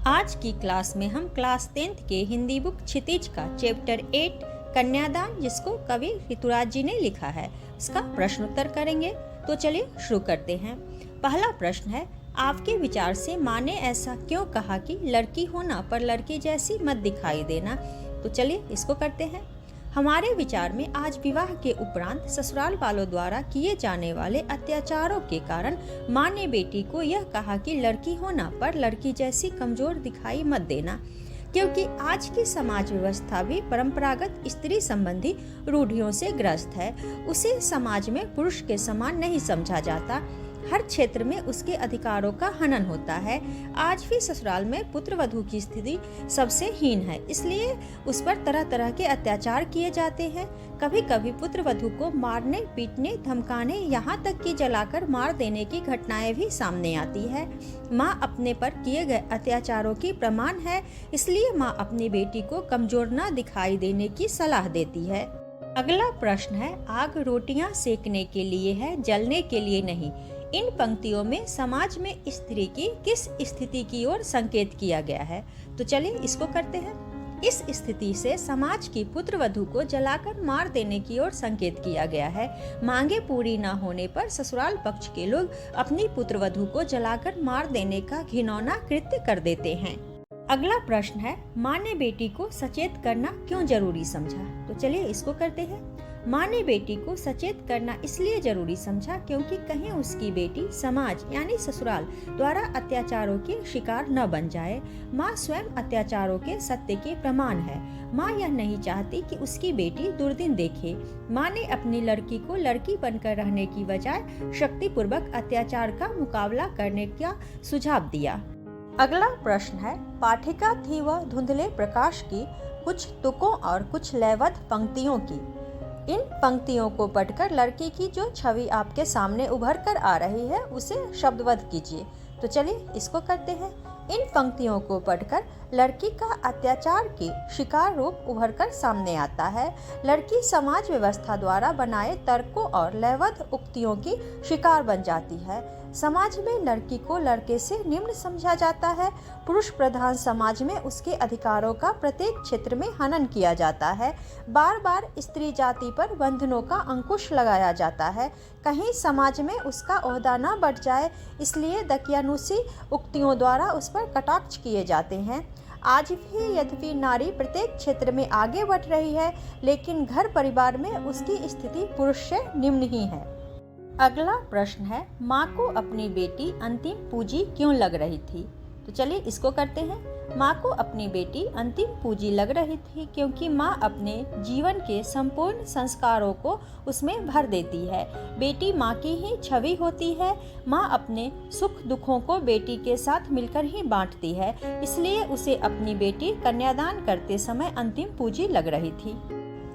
आज की क्लास में हम क्लास 10th के हिंदी बुक क्षितिज का चैप्टर 8 कन्यादान, जिसको कवि ऋतुराज जी ने लिखा है, इसका प्रश्न उत्तर करेंगे। तो चलिए शुरू करते हैं। पहला प्रश्न है, आपके विचार से माँ ने ऐसा क्यों कहा कि लड़की होना पर लड़की जैसी मत दिखाई देना। तो चलिए इसको करते हैं। हमारे विचार में आज विवाह के उपरांत ससुराल वालों द्वारा किए जाने वाले अत्याचारों के कारण माँ ने बेटी को यह कहा कि लड़की होना पर लड़की जैसी कमजोर दिखाई मत देना, क्योंकि आज की समाज व्यवस्था भी परंपरागत स्त्री संबंधी रूढ़ियों से ग्रस्त है। उसे समाज में पुरुष के समान नहीं समझा जाता। हर क्षेत्र में उसके अधिकारों का हनन होता है। आज भी ससुराल में पुत्र वधू की स्थिति सबसे हीन है, इसलिए उस पर तरह तरह के अत्याचार किए जाते हैं। कभी कभी पुत्र वधू को मारने, पीटने, धमकाने, यहाँ तक कि जलाकर मार देने की घटनाएं भी सामने आती है। माँ अपने पर किए गए अत्याचारों की प्रमाण है, इसलिए माँ अपनी बेटी को कमजोर न दिखाई देने की सलाह देती है। अगला प्रश्न है, आग रोटियां सेकने के लिए है, जलने के लिए नहीं। इन पंक्तियों में समाज में स्त्री की किस स्थिति की ओर संकेत किया गया है। तो चलिए इसको करते हैं। इस स्थिति से समाज की पुत्र वधू को जलाकर मार देने की ओर संकेत किया गया है। मांगे पूरी न होने पर ससुराल पक्ष के लोग अपनी पुत्र वधू को जलाकर मार देने का घिनौना कृत्य कर देते हैं। अगला प्रश्न है, माँ ने बेटी को सचेत करना क्यों जरूरी समझा। तो चलिए इसको करते हैं। माँ ने बेटी को सचेत करना इसलिए जरूरी समझा क्योंकि कहीं उसकी बेटी समाज यानी ससुराल द्वारा अत्याचारों की शिकार न बन जाए। माँ स्वयं अत्याचारों के सत्य के प्रमाण है। माँ यह नहीं चाहती कि उसकी बेटी दुर्दिन देखे। माँ ने अपनी लड़की को लड़की बनकर रहने की बजाय शक्तिपूर्वक अत्याचार का मुकाबला करने का सुझाव दिया। अगला प्रश्न है, पाठिका थी वह धुंधले प्रकाश की, कुछ तुकों और कुछ लयबद्ध पंक्तियों की। इन पंक्तियों को पढ़कर लड़की की जो छवि आपके सामने उभर कर आ रही है उसे शब्दबद्ध कीजिए। तो चलिए इसको करते हैं। इन पंक्तियों को पढ़कर लड़की का अत्याचार के शिकार रूप उभर कर सामने आता है। लड़की समाज व्यवस्था द्वारा बनाए तर्कों और लयबद्ध उक्तियों की शिकार बन जाती है। समाज में लड़की को लड़के से निम्न समझा जाता है। पुरुष प्रधान समाज में उसके अधिकारों का प्रत्येक क्षेत्र में हनन किया जाता है। बार बार स्त्री जाति पर बंधनों का अंकुश लगाया जाता है। कहीं समाज में उसका ओहदा न बढ़ जाए, इसलिए दकियानुसी उक्तियों द्वारा उस पर कटाक्ष किए जाते हैं। आज भी यद्यपि नारी प्रत्येक क्षेत्र में आगे बढ़ रही है, लेकिन घर परिवार में उसकी स्थिति पुरुष से निम्न ही है। अगला प्रश्न है, माँ को अपनी बेटी अंतिम पूजी क्यों लग रही थी। तो चलिए इसको करते हैं। माँ को अपनी बेटी अंतिम पूजी लग रही थी क्योंकि माँ अपने जीवन के संपूर्ण संस्कारों को उसमें भर देती है। बेटी माँ की ही छवि होती है। माँ अपने सुख दुखों को बेटी के साथ मिलकर ही बांटती है, इसलिए उसे अपनी बेटी कन्यादान करते समय अंतिम पूजी लग रही थी।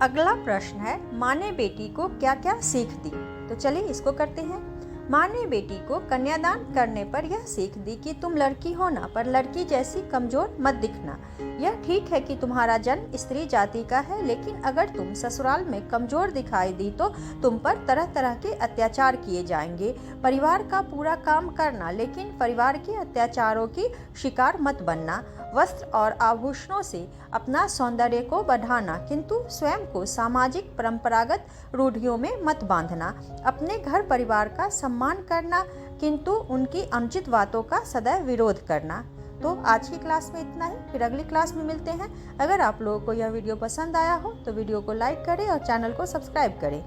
अगला प्रश्न है, माँ ने बेटी को क्या क्या सीख दी। तो चलिए इसको करते हैं। माँ ने बेटी को कन्यादान करने पर यह सीख दी कि तुम लड़की होना पर लड़की जैसी कमजोर मत दिखना। यह ठीक है कि तुम्हारा जन्म स्त्री जाति का है, लेकिन अगर तुम ससुराल में कमजोर दिखाई दी तो तुम पर तरह तरह के अत्याचार किए जाएंगे। परिवार का पूरा काम करना, लेकिन परिवार के अत्याचारों की शिकार मत बनना। वस्त्र और आभूषणों से अपना सौंदर्य को बढ़ाना, किंतु स्वयं को सामाजिक परंपरागत रूढ़ियों में मत बांधना। अपने घर परिवार का सम्मान करना, किंतु उनकी अनुचित बातों का सदैव विरोध करना। तो आज की क्लास में इतना ही, फिर अगली क्लास में मिलते हैं। अगर आप लोगों को यह वीडियो पसंद आया हो तो वीडियो को लाइक करें और चैनल को सब्सक्राइब करें।